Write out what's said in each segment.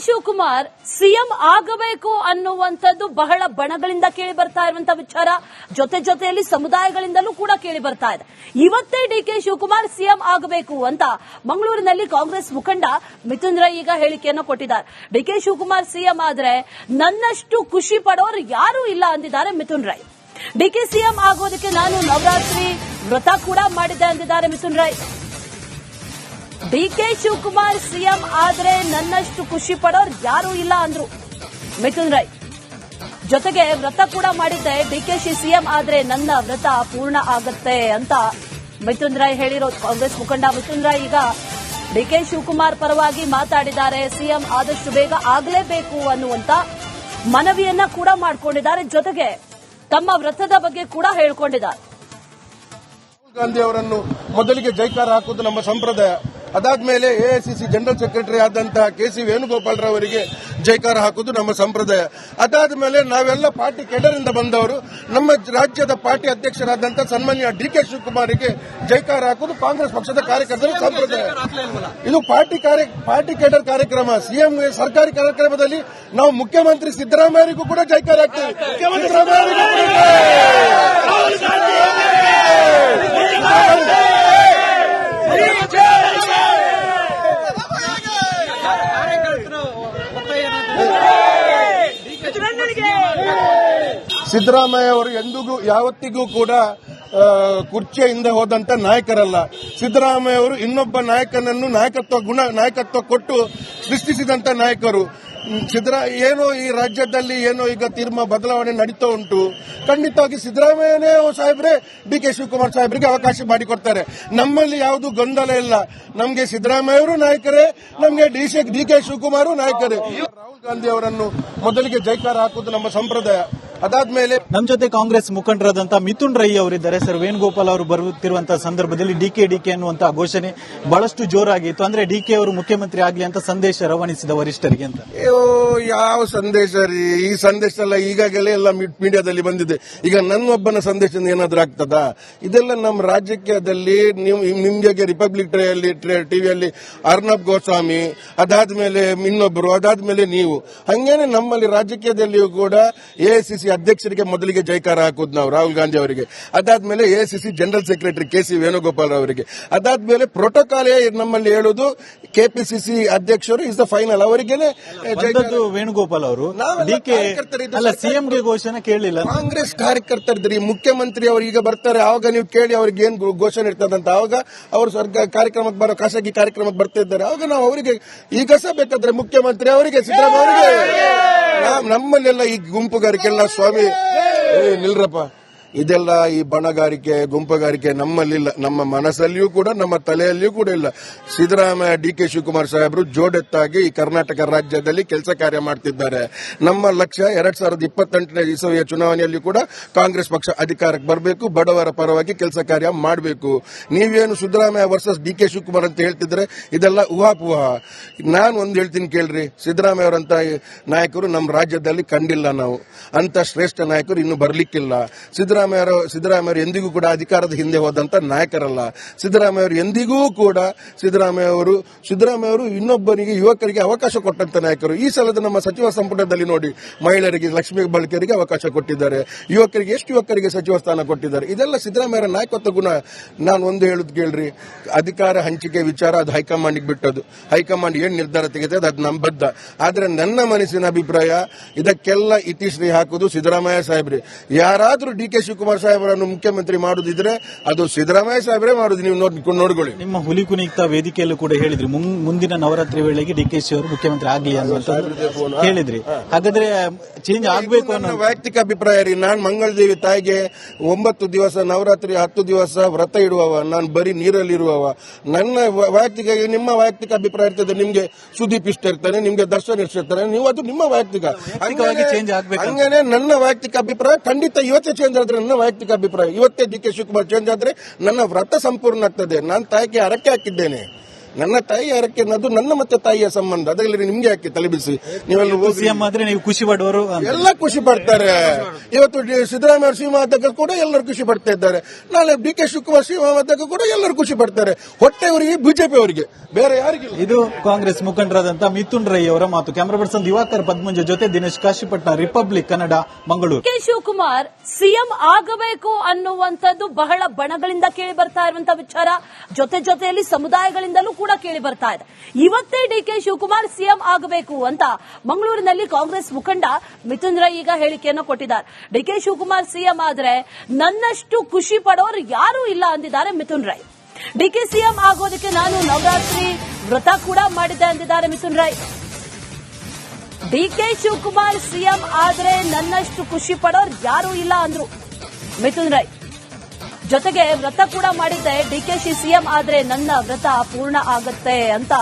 Shivakumar CM ಆಗಬೇಕು ಅನ್ನುವಂಥದ್ದು ಬಹಳ ಬಣಗಳಿಂದ ಕೇಳಿ ಬರ್ತಾ ಇರುವಂತಹ ವಿಚಾರ, ಜೊತೆಯಲ್ಲಿ ಸಮುದಾಯಗಳಿಂದಲೂ ಕೂಡ ಕೇಳಿ ಬರ್ತಾ ಇದೆ. ಇವತ್ತೇ ಡಿಕೆ ಶಿವಕುಮಾರ್ ಸಿಎಂ ಆಗಬೇಕು ಅಂತ ಮಂಗಳೂರಿನಲ್ಲಿ ಕಾಂಗ್ರೆಸ್ ಮುಖಂಡ ಮಿಥುನ್ ರೈ ಈಗ ಹೇಳಿಕೆಯನ್ನು ಕೊಟ್ಟಿದ್ದಾರೆ. ಡಿಕೆ ಶಿವಕುಮಾರ್ ಸಿಎಂ ಆದ್ರೆ ನನ್ನಷ್ಟು ಖುಷಿ ಪಡೋರು ಯಾರೂ ಇಲ್ಲ ಅಂದಿದ್ದಾರೆ ಮಿಥುನ್ ರೈ. ಡಿಕೆ ಸಿಎಂ ಆಗೋದಕ್ಕೆ ನಾನು ನವರಾತ್ರಿ ವ್ರತ ಕೂಡ ಮಾಡಿದ್ದೆ ಅಂದಿದ್ದಾರೆ ಮಿಥುನ್ ರೈ. ಡಿಕೆ ಶಿವಕುಮಾರ್ ಸಿಎಂ ಆದ್ರೆ ನನ್ನಷ್ಟು ಖುಷಿ ಪಡೋರು ಯಾರೂ ಇಲ್ಲ ಅಂದ್ರು ಮಿಥುನ್ ರೈ. ಜೊತೆಗೆ ವ್ರತ ಕೂಡ ಮಾಡಿದ್ದೆ, ಡಿಕೆಶಿ ಸಿಎಂ ಆದ್ರೆ ನನ್ನ ವ್ರತ ಪೂರ್ಣ ಆಗತ್ತೆ ಅಂತ ಮಿಥುನ್ ರೈ ಹೇಳಿರೋದು. ಕಾಂಗ್ರೆಸ್ ಮುಖಂಡ ಮಿಥುನ್ ರೈ ಈಗ ಡಿಕೆ ಶಿವಕುಮಾರ್ ಪರವಾಗಿ ಮಾತಾಡಿದ್ದಾರೆ. ಸಿಎಂ ಆದಷ್ಟು ಬೇಗ ಆಗಲೇಬೇಕು ಅನ್ನುವಂತ ಮನವಿಯನ್ನ ಕೂಡ ಮಾಡಿಕೊಂಡಿದ್ದಾರೆ. ಜೊತೆಗೆ ತಮ್ಮ ವ್ರತದ ಬಗ್ಗೆ ಕೂಡ ಹೇಳಿಕೊಂಡಿದ್ದಾರೆ. ರಾಹುಲ್ ಗಾಂಧಿ ಅವರನ್ನು ಮೊದಲಿಗೆ ಜೈಕಾರ ಹಾಕುವುದು ನಮ್ಮ ಸಂಪ್ರದಾಯ. ಅದಾದ್ಮೇಲೆ ಎಐಸಿಸಿ ಜನರಲ್ ಸೆಕ್ರೆಟರಿ ಆದಂತಹ ಕೆಸಿ ವೇಣುಗೋಪಾಲ್ ಅವರಿಗೆ ಜೈಕಾರ ಹಾಕುವುದು ನಮ್ಮ ಸಂಪ್ರದಾಯ. ಅದಾದ್ಮೇಲೆ ನಾವೆಲ್ಲ ಪಾರ್ಟಿ ಕೆಡರಿಂದ ಬಂದವರು, ನಮ್ಮ ರಾಜ್ಯದ ಪಾರ್ಟಿ ಅಧ್ಯಕ್ಷರಾದಂತಹ ಸನ್ಮಾನ್ಯ ಡಿಕೆ ಶಿವಕುಮಾರ್ಗೆ ಜೈಕಾರ ಹಾಕುವುದು ಕಾಂಗ್ರೆಸ್ ಪಕ್ಷದ ಕಾರ್ಯಕರ್ತರ ಸಂಪ್ರದಾಯ. ಇದು ಪಾರ್ಟಿ ಕೆಡರ್ ಕಾರ್ಯಕ್ರಮ. ಸಿಎಂ ಸರ್ಕಾರಿ ಕಾರ್ಯಕ್ರಮದಲ್ಲಿ ನಾವು ಮುಖ್ಯಮಂತ್ರಿ ಸಿದ್ದರಾಮಯ್ಯರಿಗೂ ಕೂಡ ಜೈಕಾರ ಹಾಕ್ತೀವಿ. ಸಿದ್ದರಾಮಯ್ಯ ಅವರು ಎಂದಿಗೂ ಯಾವತ್ತಿಗೂ ಕೂಡ ಕುರ್ಚಿಯಿಂದ ಹೋದಂತ ನಾಯಕರಲ್ಲ. ಸಿದ್ದರಾಮಯ್ಯ ಅವರು ಇನ್ನೊಬ್ಬ ನಾಯಕನನ್ನು ನಾಯಕತ್ವ ಕೊಟ್ಟು ಸೃಷ್ಟಿಸಿದಂತ ನಾಯಕರು. ಏನೋ ಈ ರಾಜ್ಯದಲ್ಲಿ ಏನೋ ಈಗ ಬದಲಾವಣೆ ನಡೀತಾ ಉಂಟು. ಖಂಡಿತವಾಗಿ ಸಿದ್ದರಾಮಯ್ಯನೇ ಸಾಹೇಬ್ರೆ ಡಿಕೆ ಶಿವಕುಮಾರ್ ಸಾಹೇಬ್ರಿಗೆ ಅವಕಾಶ ಮಾಡಿಕೊಡ್ತಾರೆ. ನಮ್ಮಲ್ಲಿ ಯಾವುದು ಗೊಂದಲ ಇಲ್ಲ. ನಮಗೆ ಸಿದ್ದರಾಮಯ್ಯ ಅವರು ನಾಯಕರೇ, ನಮಗೆ ಡಿಕೆ ಶಿವಕುಮಾರ್ ನಾಯಕರೇ. ರಾಹುಲ್ ಗಾಂಧಿ ಅವರನ್ನು ಮೊದಲಿಗೆ ಜೈಕಾರ ಹಾಕುವುದು ನಮ್ಮ ಸಂಪ್ರದಾಯ. ಅದಾದ್ಮೇಲೆ ನಮ್ಮ ಜೊತೆ ಕಾಂಗ್ರೆಸ್ ಮುಖಂಡರಾದಂತಹ ಮಿಥುನ್ ರೈ ಅವರಿದ್ದಾರೆ. ಸರ್, ವೇಣುಗೋಪಾಲ್ ಅವರು ಬರುತ್ತಿರುವಂತಹ ಸಂದರ್ಭದಲ್ಲಿ ಡಿಕೆ ಅನ್ನುವಂತಹ ಘೋಷಣೆ ಬಹಳಷ್ಟು ಜೋರಾಗಿತ್ತು. ಅಂದ್ರೆ ಡಿಕೆ ಅವರು ಮುಖ್ಯಮಂತ್ರಿ ಆಗಲಿ ಅಂತ ಸಂದೇಶ ರವಾನಿಸಿದ ವರಿಷ್ಠರಿಗೆ ಅಂತ. ಯಾವ ಸಂದೇಶ ರೀ? ಈ ಸಂದೇಶ ಎಲ್ಲ ಈಗಾಗಲೇ ಎಲ್ಲ ಮೀಡಿಯಾದಲ್ಲಿ ಬಂದಿದೆ. ಈಗ ನನ್ನೊಬ್ಬನ ಸಂದೇಶ ಏನಾದ್ರೂ ಆಗ್ತದಾ? ಇದೆಲ್ಲ ನಮ್ಮ ರಾಜಕೀಯದಲ್ಲಿ ನಿಮ್ಗೆ ರಿಪಬ್ಲಿಕ್ ಟಿವಿಯಲ್ಲಿ ಅರ್ನಬ್ ಗೋಸ್ವಾಮಿ, ಅದಾದ್ಮೇಲೆ ಇನ್ನೊಬ್ಬರು, ಅದಾದ್ಮೇಲೆ ನೀವು, ಹಂಗೇನೆ ನಮ್ಮಲ್ಲಿ ರಾಜಕೀಯದಲ್ಲಿಯೂ ಕೂಡ ಎಐಸಿಸಿ ಅಧ್ಯಕ್ಷರಿಗೆ ಮೊದಲಿಗೆ ಜೈಕಾರ ಹಾಕುದು ನಾವು ರಾಹುಲ್ ಗಾಂಧಿ ಅವರಿಗೆ. ಅದಾದ್ಮೇಲೆ AICC general secretary KC Venugopal ಅವರಿಗೆ. ಅದಾದ್ಮೇಲೆ ಪ್ರೋಟೋಕಾಲ್ ನಮ್ಮಲ್ಲಿ ಹೇಳುವುದು ಕೆಪಿಸಿಸಿ ಅಧ್ಯಕ್ಷರು ಇಸ್ ದ ಫೈನಲ್, ಅವರಿಗೇನೆ ವೇಣುಗೋಪಾಲ್ ಅವರು. ಡಿಕೆ ಅಲ್ಲ, ಸಿಎಂಗೆ ಘೋಷಣೆ ಕೇಳಲಿಲ್ಲ. ಕಾಂಗ್ರೆಸ್ ಕಾರ್ಯಕರ್ತರಿದ್ರಿ. ಮುಖ್ಯಮಂತ್ರಿ ಅವರು ಈಗ ಬರ್ತಾರೆ, ಆವಾಗ ನೀವು ಕೇಳಿ ಅವ್ರಿಗೆ ಏನ್ ಘೋಷಣೆ ಇರ್ತದಂತ. ಆವಾಗ ಅವರು ಕಾರ್ಯಕ್ರಮಕ್ಕೆ ಖಾಸಗಿ ಕಾರ್ಯಕ್ರಮಕ್ಕೆ ಬರ್ತಾ ಇದ್ದಾರೆ. ಆವಾಗ ನಾವು ಅವರಿಗೆ ಈಗ ಸಹ ಬೇಕಾದ್ರೆ ಮುಖ್ಯಮಂತ್ರಿ ಅವರಿಗೆ, ಸಿದ್ದರಾಮಯ್ಯ ಅವರಿಗೆ. ನಮ್ಮಲ್ಲೆಲ್ಲ ಈ ಗುಂಪುಗಾರಿಕೆಲ್ಲ ಸ್ವಾಮಿ ನಿಲ್ರಪ್ಪ, ಇದೆಲ್ಲ ಈ ಬಣಗಾರಿಕೆ ಗುಂಪುಗಾರಿಕೆ ನಮ್ಮಲ್ಲಿಲ್ಲ. ನಮ್ಮ ಮನಸ್ಸಲ್ಲಿಯೂ ಕೂಡ ನಮ್ಮ ತಲೆಯಲ್ಲಿಯೂ ಕೂಡ ಇಲ್ಲ. ಸಿದ್ದರಾಮಯ್ಯ ಡಿಕೆ ಶಿವಕುಮಾರ್ ಸಾಹೇಬರು ಜೋಡೆತ್ತಾಗಿ ಈ ಕರ್ನಾಟಕ ರಾಜ್ಯದಲ್ಲಿ ಕೆಲಸ ಕಾರ್ಯ ಮಾಡ್ತಿದ್ದಾರೆ. ನಮ್ಮ ಲಕ್ಷ್ಯ 2028ನೇ ಇಸವಿಯ ಚುನಾವಣೆಯಲ್ಲಿ ಕೂಡ ಕಾಂಗ್ರೆಸ್ ಪಕ್ಷ ಅಧಿಕಾರಕ್ಕೆ ಬರಬೇಕು, ಬಡವರ ಪರವಾಗಿ ಕೆಲಸ ಕಾರ್ಯ ಮಾಡಬೇಕು. ನೀವೇನು ಸಿದ್ದರಾಮಯ್ಯ ವರ್ಸಸ್ ಡಿಕೆ ಶಿವಕುಮಾರ್ ಅಂತ ಹೇಳ್ತಿದ್ರೆ ಇದೆಲ್ಲ ಊಹಾಪೂಹ. ನಾನು ಒಂದು ಹೇಳ್ತೀನಿ ಕೇಳ್ರಿ, ಸಿದ್ದರಾಮಯ್ಯ ಅವರಂತ ನಾಯಕರು ನಮ್ಮ ರಾಜ್ಯದಲ್ಲಿ ಕಂಡಿಲ್ಲ. ನಾವು ಅಂತ ಶ್ರೇಷ್ಠ ನಾಯಕರು ಇನ್ನು ಬರ್ಲಿಕ್ಕಿಲ್ಲ. ಸಿದ್ದರಾಮಯ್ಯ ಎಂದಿಗೂ ಕೂಡ ಅಧಿಕಾರದ ಹಿಂದೆ ಹೋದಂತ ನಾಯಕರಲ್ಲ. ಸಿದ್ದರಾಮಯ್ಯ ಎಂದಿಗೂ ಕೂಡ ಸಿದ್ದರಾಮಯ್ಯ ಅವರು ಇನ್ನೊಬ್ಬರಿಗೆ ಯುವಕರಿಗೆ ಅವಕಾಶ ಕೊಟ್ಟಂತ ನಾಯಕರು. ಈ ಸಲದ ನಮ್ಮ ಸಚಿವ ಸಂಪುಟದಲ್ಲಿ ನೋಡಿ, ಮಹಿಳೆಯರಿಗೆ, ಲಕ್ಷ್ಮೀ ಬಾಳಿಕೆಯರಿಗೆ ಅವಕಾಶ ಕೊಟ್ಟಿದ್ದಾರೆ. ಎಷ್ಟು ಯುವಕರಿಗೆ ಸಚಿವ ಸ್ಥಾನ ಕೊಟ್ಟಿದ್ದಾರೆ. ಇದೆಲ್ಲ ಸಿದ್ದರಾಮಯ್ಯ ನಾಯಕತ್ವ ಗುಣ. ನಾನು ಒಂದು ಹೇಳುದು ಕೇಳ್ರಿ, ಅಧಿಕಾರ ಹಂಚಿಕೆ ವಿಚಾರ ಅದು ಹೈಕಮಾಂಡ್ ಬಿಟ್ಟದು. ಹೈಕಮಾಂಡ್ ಏನ್ ನಿರ್ಧಾರ ತೆಗೆದ ಅದು ನಮ್ಮ ಬದ್ಧ. ಆದ್ರೆ ನನ್ನ ಮನಸ್ಸಿನ ಅಭಿಪ್ರಾಯ, ಇದಕ್ಕೆಲ್ಲ ಇತಿಶ್ರೀ ಹಾಕುದು ಸಿದ್ದರಾಮಯ್ಯ ಸಾಹೇಬ್ರಿ. ಯಾರಾದ್ರೂ ಡಿಕೆ ಶಿವಕುಮಾರ್ ಸಾಹೇಬರನ್ನು ಮುಖ್ಯಮಂತ್ರಿ ಮಾಡುದಿದ್ರೆ ಅದು ಸಿದ್ದರಾಮಯ್ಯ ಸಾಹೇಬ್ರೇ ಮಾಡುದು. ನೀವು ನೋಡ್ಕೊಳ್ಳಿ. ನಿಮ್ಮ ಹುಲಿ ಕುಣಿತ ವೇದಿಕೆಯಲ್ಲೂ ಕೂಡ ಹೇಳಿದ್ರಿ, ಮುಂದಿನ ನವರಾತ್ರಿ ವೇಳೆಗೆ ಡಿಕೆಶಿ ಅವರು ಮುಖ್ಯಮಂತ್ರಿ ಆಗಲಿ ಅಂತ ಹೇಳಿದ್ರಿ. ಹಾಗಾದ್ರೆ ಚೇಂಜ್ ಆಗಬೇಕು ಅನ್ನೋ ವೈಯಕ್ತಿಕ ಅಭಿಪ್ರಾಯ ರೀ. ನಾನು ಮಂಗಳದೇವಿ ತಾಯಿಗೆ 9 ದಿವಸ ನವರಾತ್ರಿ 10 ದಿವಸ ವ್ರತ ಇಡುವವ, ನಾನು ಬರೀ ನೀರಲ್ಲಿ ಇರುವವ. ನನ್ನ ವೈಯಕ್ತಿಕ, ನಿಮ್ಮ ವೈಯಕ್ತಿಕ ಅಭಿಪ್ರಾಯ ಇರ್ತದೆ. ನಿಮ್ಗೆ ಸುದೀಪ್ ಇಷ್ಟ ಇರ್ತಾನೆ, ನಿಮ್ಗೆ ದರ್ಶನ್ ಇಷ್ಟ ಇರ್ತಾನೆ, ನೀವು ಅದು ನಿಮ್ಮ ವೈಯಕ್ತಿಕ. ಚೇಂಜ್ ಆಗಬೇಕು. ಹಂಗೇನೆ ನನ್ನ ವೈಯಕ್ತಿಕ ಅಭಿಪ್ರಾಯ ಖಂಡಿತ ಇವತ್ತೇ ಚೇಂಜ್ ಆದ್ರೆ, ನನ್ನ ವೈಯಕ್ತಿಕ ಅಭಿಪ್ರಾಯ ಇವತ್ತೇ ಡಿಕೆ ಶಿವಕುಮಾರ್ ಚೇಂಜ್ ಆದ್ರೆ ನನ್ನ ವ್ರತ ಸಂಪೂರ್ಣ ಆಗ್ತದೆ. ನಾನು ತಾಯಿಗೆ ಹರಕೆ ಹಾಕಿದ್ದೇನೆ. ನನ್ನ ತಾಯಿ ಯಾರಕ್ಕೆ ಅನ್ನೋದು ನನ್ನ ಮತ್ತೆ ತಾಯಿಯ ಸಂಬಂಧ. ಅದರಲ್ಲಿ ನಿಮ್ಗೆ ಯಾಕೆ ತಲೆಬಿಸಿ? ನೀವೆಲ್ಲ ಹೋಗಿ ಸಿಎಂ ಆದ್ರೆ ನೀವು ಖುಷಿ ಪಡುವರು ಎಲ್ಲ ಖುಷಿ ಪಡ್ತಾರೆ. ಇವತ್ತು ಸಿದ್ದರಾಮಯ್ಯ ಸಿಎಂ ಆದಾಗ ಕೂಡ ಎಲ್ಲರೂ ಖುಷಿ ಪಡ್ತಾ ಇದ್ದಾರೆ. ನಾಳೆ ಡಿ.ಕೆ. ಶಿವಕುಮಾರ್ ಸಿಎಂ ಆದಾಗ ಕೂಡ ಎಲ್ಲರೂ ಖುಷಿ ಪಡ್ತಾರೆ. ಹೊಟ್ಟೆಯವರಿಗೆ, ಬಿಜೆಪಿ ಅವರಿಗೆ, ಬೇರೆ ಯಾರಿಗಿಲ್ಲ. ಇದು ಕಾಂಗ್ರೆಸ್ ಮುಖಂಡರಾದಂತ ಮಿಥುನ್ ರೈ ಅವರ ಮಾತು. ಕ್ಯಾಮರಾ ಪರ್ಸನ್ ದಿವಾಕರ್ ಪದ್ಮಂಜ ಜೊತೆ ದಿನೇಶ್ ಕಾಶಿಪಟ್ನ, ರಿಪಬ್ಲಿಕ್ ಕನ್ನಡ, ಮಂಗಳೂರು. ಡಿ.ಕೆ. ಶಿವಕುಮಾರ್ ಸಿಎಂ ಆಗಬೇಕು ಅನ್ನುವಂಥದ್ದು ಬಹಳ ಬಣಗಳಿಂದ ಕೇಳಿ ಬರ್ತಾ ಇರುವಂತಹ ವಿಚಾರ. ಜೊತೆಯಲ್ಲಿ ಸಮುದಾಯಗಳಿಂದಲೂ ಕೂಡ ಕೇಳಿ ಬರ್ತಾ ಇದೆ. ಇವತ್ತೇ ಡಿ.ಕೆ. ಶಿವಕುಮಾರ್ ಸಿಎಂ ಆಗಬೇಕು ಅಂತ ಮಂಗಳೂರಿನಲ್ಲಿ ಕಾಂಗ್ರೆಸ್ ಮುಖಂಡ ಮಿಥುನ್ ರೈ ಈಗ ಹೇಳಿಕೆಯನ್ನು ಕೊಟ್ಟಿದ್ದಾರೆ. ಡಿ.ಕೆ. ಶಿವಕುಮಾರ್ ಸಿಎಂ ಆದ್ರೆ ನನ್ನಷ್ಟು ಖುಷಿ ಪಡೋರು ಯಾರೂ ಇಲ್ಲ ಅಂದಿದ್ದಾರೆ ಮಿಥುನ್ ರೈ. ಡಿ.ಕೆ. ಸಿಎಂ ಆಗೋದಕ್ಕೆ ನಾನು ನವರಾತ್ರಿ ವ್ರತ ಕೂಡ ಮಾಡಿದ್ದೆ ಅಂದಿದ್ದಾರೆ ಮಿಥುನ್ ರೈ. ಡಿ.ಕೆ. ಶಿವಕುಮಾರ್ ಸಿಎಂ ಆದ್ರೆ ನನ್ನಷ್ಟು ಖುಷಿ ಪಡೋರು ಯಾರೂ ಇಲ್ಲ ಅಂದ್ರು ಮಿಥುನ್ ರೈ. ಜೊತೆಗೆ ವ್ರತ ಕೂಡ ಮಾಡಿದ್ದೆ, ಡಿಕೆಶಿ ಸಿಎಂ ಆದ್ರೆ ನನ್ನ ವ್ರತ ಪೂರ್ಣ ಆಗತ್ತೆ ಅಂತ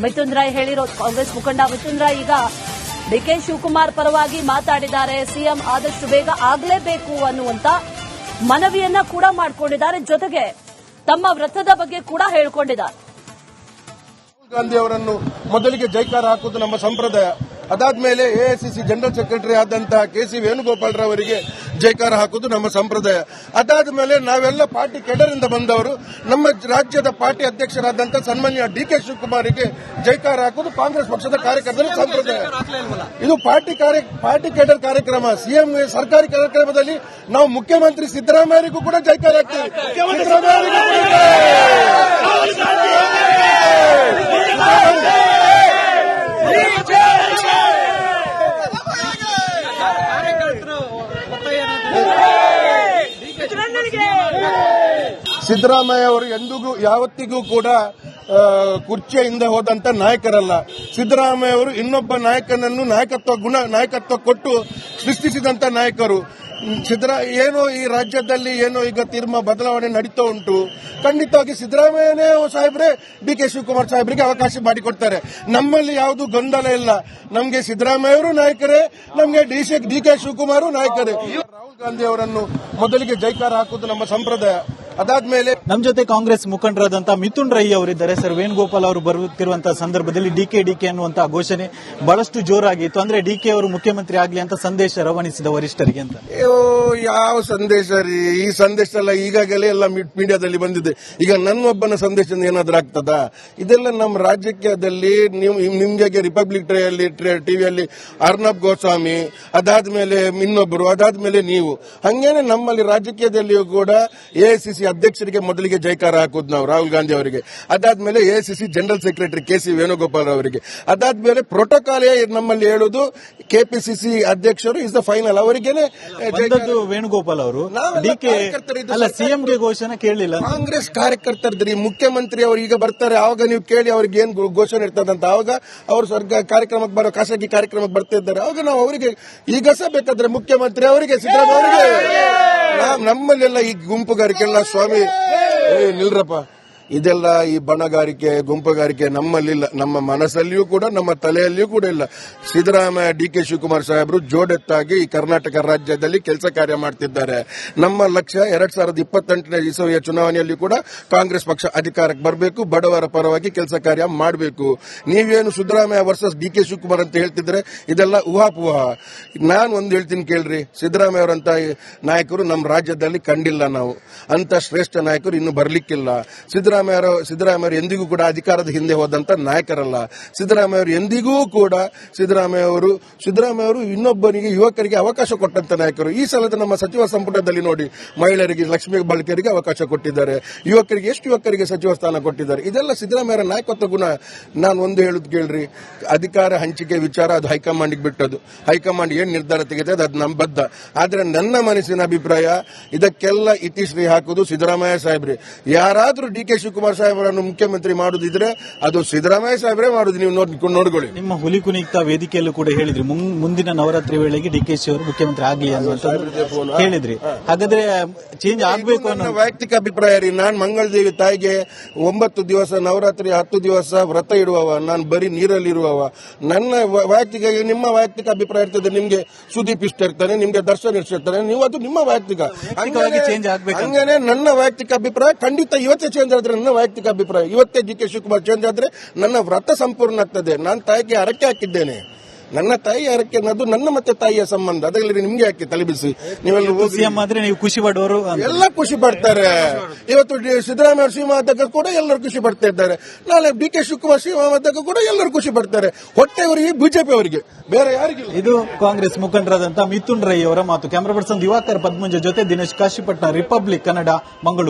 ಮಿಥುನ್ ರೈ ಹೇಳಿರೋದು. ಕಾಂಗ್ರೆಸ್ ಮುಖಂಡ ಮಿಥುನ್ ರೈ ಈಗ ಡಿ.ಕೆ. ಶಿವಕುಮಾರ್ ಪರವಾಗಿ ಮಾತಾಡಿದ್ದಾರೆ. ಸಿಎಂ ಆದಷ್ಟು ಬೇಗ ಆಗಲೇಬೇಕು ಅನ್ನುವಂತ ಮನವಿಯನ್ನ ಕೂಡ ಮಾಡಿಕೊಂಡಿದ್ದಾರೆ. ಜೊತೆಗೆ ತಮ್ಮ ವ್ರತದ ಬಗ್ಗೆ ಕೂಡ ಹೇಳಿಕೊಂಡಿದ್ದಾರೆ. ರಾಹುಲ್ ಗಾಂಧಿ ಅವರನ್ನು ಮೊದಲಿಗೆ ಜೈಕಾರ ಹಾಕುವುದು ನಮ್ಮ ಸಂಪ್ರದಾಯ. ಅದಾದ್ಮೇಲೆ ಎಐಸಿಸಿ ಜನರಲ್ ಸೆಕ್ರೆಟರಿ ಆದಂತಹ ಕೆ.ಸಿ. ವೇಣುಗೋಪಾಲ್ ರವರಿಗೆ ಜೈಕಾರ ಹಾಕುವುದು ನಮ್ಮ ಸಂಪ್ರದಾಯ. ಅದಾದ್ಮೇಲೆ ನಾವೆಲ್ಲ ಪಾರ್ಟಿ ಕೆಡರಿಂದ ಬಂದವರು, ನಮ್ಮ ರಾಜ್ಯದ ಪಾರ್ಟಿ ಅಧ್ಯಕ್ಷರಾದಂತಹ ಸನ್ಮಾನ್ಯ ಡಿ.ಕೆ. ಶಿವಕುಮಾರಿಗೆ ಜೈಕಾರ ಹಾಕುವುದು ಕಾಂಗ್ರೆಸ್ ಪಕ್ಷದ ಕಾರ್ಯಕರ್ತರ ಸಂಪ್ರದಾಯ. ಇದು ಪಾರ್ಟಿ ಕೆಡರ್ ಕಾರ್ಯಕ್ರಮ. ಸಿಎಂ ಸರ್ಕಾರಿ ಕಾರ್ಯಕ್ರಮದಲ್ಲಿ ನಾವು ಮುಖ್ಯಮಂತ್ರಿ ಸಿದ್ದರಾಮಯ್ಯರಿಗೂ ಕೂಡ ಜೈಕಾರ ಹಾಕ್ತೀವಿ. ಸಿದ್ದರಾಮಯ್ಯ ಅವರು ಎಂದಿಗೂ ಯಾವತ್ತಿಗೂ ಕೂಡ ಕುರ್ಚಿಯಿಂದ ಹೋದಂತ ನಾಯಕರಲ್ಲ. ಸಿದ್ದರಾಮಯ್ಯ ಅವರು ಇನ್ನೊಬ್ಬ ನಾಯಕನನ್ನು ನಾಯಕತ್ವ ಕೊಟ್ಟು ಸೃಷ್ಟಿಸಿದಂತ ನಾಯಕರು. ಏನೋ ಈ ರಾಜ್ಯದಲ್ಲಿ ಏನೋ ಈಗ ಬದಲಾವಣೆ ನಡೀತಾ ಉಂಟು. ಖಂಡಿತವಾಗಿ ಸಿದ್ದರಾಮಯ್ಯನೇ ಸಾಹೇಬ್ರೆ ಡಿ.ಕೆ. ಶಿವಕುಮಾರ್ ಸಾಹೇಬ್ರಿಗೆ ಅವಕಾಶ ಮಾಡಿಕೊಡ್ತಾರೆ. ನಮ್ಮಲ್ಲಿ ಯಾವುದು ಗೊಂದಲ ಇಲ್ಲ. ನಮಗೆ ಸಿದ್ದರಾಮಯ್ಯ ಅವರು ನಾಯಕರೇ, ನಮಗೆ ಡಿ.ಕೆ. ಶಿವಕುಮಾರ್ ನಾಯಕರೇ. ರಾಹುಲ್ ಗಾಂಧಿ ಅವರನ್ನು ಮೊದಲಿಗೆ ಜೈಕಾರ ಹಾಕುವುದು ನಮ್ಮ ಸಂಪ್ರದಾಯ. ಅದಾದ್ಮೇಲೆ ನಮ್ಮ ಜೊತೆ ಕಾಂಗ್ರೆಸ್ ಮುಖಂಡರಾದಂತ ಮಿಥುನ್ ರೈ ಅವರಿದ್ದಾರೆ. ಸರ್, ವೇಣುಗೋಪಾಲ್ ಅವರು ಬರುತ್ತಿರುವಂತಹ ಸಂದರ್ಭದಲ್ಲಿ ಡಿಕೆ ಅನ್ನುವಂತಹ ಘೋಷಣೆ ಬಹಳಷ್ಟು ಜೋರಾಗಿತ್ತು. ಅಂದ್ರೆ ಡಿಕೆ ಅವರು ಮುಖ್ಯಮಂತ್ರಿ ಆಗಲಿ ಅಂತ ಸಂದೇಶ ರವಾನಿಸಿದ ವರಿಷ್ಠರಿಗೆ ಅಂತ. ಯಾವ ಸಂದೇಶ ರೀ? ಈ ಸಂದೇಶ ಎಲ್ಲ ಈಗಾಗಲೇ ಎಲ್ಲ ಮೀಡಿಯಾದಲ್ಲಿ ಬಂದಿದೆ. ಈಗ ನನ್ನೊಬ್ಬನ ಸಂದೇಶದಿಂದ ಏನಾದ್ರೂ ಆಗ್ತದಾ? ಇದೆಲ್ಲ ನಮ್ಮ ರಾಜಕೀಯದಲ್ಲಿ ನಿಮ್ಗೆ ರಿಪಬ್ಲಿಕ್ ಟಿವಿಯಲ್ಲಿ ಅರ್ನಬ್ ಗೋಸ್ವಾಮಿ, ಅದಾದ್ಮೇಲೆ ಇನ್ನೊಬ್ಬರು, ಅದಾದ್ಮೇಲೆ ನೀವು, ಹಂಗೇನೆ ನಮ್ಮಲ್ಲಿ ರಾಜಕೀಯದಲ್ಲಿಯೂ ಕೂಡ ಎಐಸಿಸಿ ಅಧ್ಯಕ್ಷರಿಗೆ ಮೊದಲಿಗೆ ಜೈಕಾರ ಹಾಕುದು ನಾವು ರಾಹುಲ್ ಗಾಂಧಿ ಅವರಿಗೆ. ಅದಾದ್ಮೇಲೆ AICC general secretary KC. Venugopal ಅವರಿಗೆ. ಅದಾದ್ಮೇಲೆ ಪ್ರೋಟೋಕಾಲ್ ನಮ್ಮಲ್ಲಿ ಹೇಳುದು ಕೆಪಿಸಿಸಿ ಅಧ್ಯಕ್ಷರು ಇಸ್ ದ ಫೈನಲ್, ಅವರಿಗೇನೆ ವೇಣುಗೋಪಾಲ್ ಅವರು. ಡಿಕೆ ಅಲ್ಲ, ಸಿಎಂಗೆ ಘೋಷಣೆ ಕೇಳಲಿಲ್ಲ. ಕಾಂಗ್ರೆಸ್ ಕಾರ್ಯಕರ್ತರದ್ರಿ ಮುಖ್ಯಮಂತ್ರಿ ಅವರು ಈಗ ಬರ್ತಾರೆ, ಆವಾಗ ನೀವು ಕೇಳಿ ಅವ್ರಿಗೆ ಏನ್ ಘೋಷಣೆ ಇರ್ತದಂತ. ಆವಾಗ ಅವರು ಕಾರ್ಯಕ್ರಮಕ್ಕೆ ಖಾಸಗಿ ಕಾರ್ಯಕ್ರಮಕ್ಕೆ ಬರ್ತಾ ಇದ್ದಾರೆ. ಆವಾಗ ನಾವು ಅವರಿಗೆ ಈಗ ಸಹ ಬೇಕಾದ್ರೆ ಮುಖ್ಯಮಂತ್ರಿ ಅವರಿಗೆ, ಸಿದ್ದರಾಮಯ್ಯ ಅವರಿಗೆ. ನಮ್ಮಲ್ಲೆಲ್ಲ ಈ ಗುಂಪುಗಾರಿಕೆಲ್ಲ ಸ್ವಾಮಿ ನಿಲ್ರಪ್ಪ, ಇದೆಲ್ಲ ಈ ಬಣಗಾರಿಕೆ ಗುಂಪುಗಾರಿಕೆ ನಮ್ಮಲ್ಲಿಲ್ಲ. ನಮ್ಮ ಮನಸ್ಸಲ್ಲಿಯೂ ಕೂಡ ನಮ್ಮ ತಲೆಯಲ್ಲಿಯೂ ಕೂಡ ಇಲ್ಲ. ಸಿದ್ದರಾಮಯ್ಯ ಡಿ.ಕೆ. ಶಿವಕುಮಾರ್ ಸಾಹೇಬರು ಜೋಡೆತ್ತಾಗಿ ಈ ಕರ್ನಾಟಕ ರಾಜ್ಯದಲ್ಲಿ ಕೆಲಸ ಕಾರ್ಯ ಮಾಡ್ತಿದ್ದಾರೆ. ನಮ್ಮ ಲಕ್ಷ್ಯ 2028ನೇ ಇಸವಿಯ ಚುನಾವಣೆಯಲ್ಲಿ ಕೂಡ ಕಾಂಗ್ರೆಸ್ ಪಕ್ಷ ಅಧಿಕಾರಕ್ಕೆ ಬರಬೇಕು, ಬಡವರ ಪರವಾಗಿ ಕೆಲಸ ಕಾರ್ಯ ಮಾಡಬೇಕು. ನೀವೇನು ಸಿದ್ದರಾಮಯ್ಯ ವರ್ಸಸ್ ಡಿ.ಕೆ. ಶಿವಕುಮಾರ್ ಅಂತ ಹೇಳ್ತಿದ್ರೆ ಇದೆಲ್ಲ ಊಹಾಪೂಹ. ನಾನು ಒಂದು ಹೇಳ್ತೀನಿ ಕೇಳ್ರಿ, ಸಿದ್ದರಾಮಯ್ಯ ಅವರಂತ ನಾಯಕರು ನಮ್ಮ ರಾಜ್ಯದಲ್ಲಿ ಕಂಡಿಲ್ಲ. ನಾವು ಅಂತ ಶ್ರೇಷ್ಠ ನಾಯಕರು ಇನ್ನು ಬರ್ಲಿಕ್ಕಿಲ್ಲ. ಸಿದ್ದರಾಮಯ್ಯ ಎಂದಿಗೂ ಕೂಡ ಅಧಿಕಾರದ ಹಿಂದೆ ಹೋದಂತ ನಾಯಕರಲ್ಲ. ಸಿದ್ದರಾಮಯ್ಯ ಎಂದಿಗೂ ಕೂಡ ಸಿದ್ದರಾಮಯ್ಯ ಅವರು ಇನ್ನೊಬ್ಬರಿಗೆ, ಯುವಕರಿಗೆ ಅವಕಾಶ ಕೊಟ್ಟಂತ ನಾಯಕರು. ಈ ಸಲದ ನಮ್ಮ ಸಚಿವ ಸಂಪುಟದಲ್ಲಿ ನೋಡಿ, ಮಹಿಳೆಯರಿಗೆ, ಲಕ್ಷ್ಮೀ ಬಾಲಕಿಯರಿಗೆ ಅವಕಾಶ ಕೊಟ್ಟಿದ್ದಾರೆ. ಎಷ್ಟು ಯುವಕರಿಗೆ ಸಚಿವ ಸ್ಥಾನ ಕೊಟ್ಟಿದ್ದಾರೆ. ಇದೆಲ್ಲ ಸಿದ್ದರಾಮಯ್ಯ ನಾಯಕತ್ವ ಗುಣ. ನಾನು ಒಂದು ಹೇಳುದು ಕೇಳ್ರಿ, ಅಧಿಕಾರ ಹಂಚಿಕೆ ವಿಚಾರ ಅದು ಹೈಕಮಾಂಡ್ಗೆ ಬಿಟ್ಟದು. ಹೈಕಮಾಂಡ್ ಏನ್ ನಿರ್ಧಾರ ತೆಗೆದಿದೆ ಅದು ನಮ್ಮ ಬದ್ಧ. ಆದ್ರೆ ನನ್ನ ಮನಸ್ಸಿನ ಅಭಿಪ್ರಾಯ, ಇದಕ್ಕೆಲ್ಲ ಇತಿಶ್ರೀ ಹಾಕುದು ಸಿದ್ದರಾಮಯ್ಯ ಸಾಹೇಬ್ರೆ. ಯಾರಾದ್ರೂ ಡಿ.ಕೆ. ಶಿವಕುಮಾರ್ ಸಾಹೇಬರನ್ನು ಮುಖ್ಯಮಂತ್ರಿ ಮಾಡುದಿದ್ರೆ ಅದು ಸಿದ್ದರಾಮಯ್ಯ ಸಾಹೇಬ್ರೆ ಮಾಡುದು. ನೀವು ನೋಡ್ಕೊಳ್ಳಿ. ನಿಮ್ಮ ಹುಲಿ ಕುಣಿತ ವೇದಿಕೆಯಲ್ಲೂ ಕೂಡ ಹೇಳಿದ್ರಿ, ಮುಂದಿನ ನವರಾತ್ರಿ ವೇಳೆಗೆ ಡಿ.ಕೆ.ಶಿ ಅವರು ಮುಖ್ಯಮಂತ್ರಿ ಆಗಲಿ ಅನ್ನುವಂಥದ್ದು ಹೇಳಿದ್ರಿ. ಹಾಗಾದ್ರೆ ಚೇಂಜ್ ಆಗಬೇಕು ಅನ್ನೋ ವೈಯಕ್ತಿಕ ಅಭಿಪ್ರಾಯ ರೀ. ನಾನು ಮಂಗಳದೇವಿ ತಾಯಿಗೆ 9 ದಿವಸ ನವರಾತ್ರಿ 10 ದಿವಸ ವ್ರತ ಇಡುವವ, ನಾನು ಬರೀ ನೀರಲ್ಲಿ ಇರುವವ. ನನ್ನ ವೈಯಕ್ತಿಕ, ನಿಮ್ಮ ವೈಯಕ್ತಿಕ ಅಭಿಪ್ರಾಯ ಇರ್ತದೆ. ನಿಮ್ಗೆ ಸುದೀಪ್ ಇಷ್ಟ ಇರ್ತಾನೆ, ನಿಮ್ಗೆ ದರ್ಶನ್ ಇಷ್ಟ ಇರ್ತಾನೆ, ನೀವು ಅದು ನಿಮ್ಮ ವೈಯಕ್ತಿಕ. ಚೇಂಜ್ ಆಗಬೇಕು. ಹಂಗೇನೆ ನನ್ನ ವೈಯಕ್ತಿಕ ಅಭಿಪ್ರಾಯ ಖಂಡಿತ ಇವತ್ತೇ ಚೇಂಜ್ ಆದ್ರೆ ನನ್ನ ವೈಯಕ್ತಿಕ ಅಭಿಪ್ರಾಯ. ಇವತ್ತೇ ಡಿ.ಕೆ. ಶಿವಕುಮಾರ್ ಚೇಂಜ್ ಆದ್ರೆ ನನ್ನ ವ್ರತ ಸಂಪೂರ್ಣ ಆಗ್ತದೆ. ನಾನು ತಾಯಿಗೆ ಹರಕೆ ಹಾಕಿದ್ದೇನೆ. ನನ್ನ ತಾಯಿ ಹರಕೆ ಅನ್ನೋದು ನನ್ನ ಮತ್ತೆ ತಾಯಿಯ ಸಂಬಂಧ. ಅದರಲ್ಲಿ ನಿಮ್ಗೆ ಯಾಕೆ ತಲೆಬಿಸಿ? ನೀವೆಲ್ಲ ಸಿಎಂ ಆದ್ರೆ ನೀವು ಖುಷಿ ಪಡುವವರು ಎಲ್ಲ ಖುಷಿ ಪಡ್ತಾರೆ. ಇವತ್ತು ಸಿದ್ದರಾಮಯ್ಯ ಸಿಎಂ ಆದಾಗ ಕೂಡ ಎಲ್ಲರೂ ಖುಷಿ ಪಡ್ತಾ ಇದ್ದಾರೆ. ನಾಳೆ ಡಿ.ಕೆ. ಶಿವಕುಮಾರ್ ಸಿಎಂ ಆದಾಗ ಕೂಡ ಎಲ್ಲರೂ ಖುಷಿ ಪಡ್ತಾರೆ. ಹೊಟ್ಟೆಯವರಿಗೆ, ಬಿಜೆಪಿ ಅವರಿಗೆ, ಬೇರೆ ಯಾರಿಗಿಲ್ಲ. ಇದು ಕಾಂಗ್ರೆಸ್ ಮುಖಂಡರಾದಂತಹ ಮಿಥುನ್ ರೈ ಅವರ ಮಾತು. ಕ್ಯಾಮರಾ ಪರ್ಸನ್ ದಿವಾಕರ್ ಪದ್ಮುಂಜ ಜೊತೆ ದಿನೇಶ್ ಕಾಶಿಪಟ್ನ, ರಿಪಬ್ಲಿಕ್ ಕನ್ನಡ, ಮಂಗಳೂರು.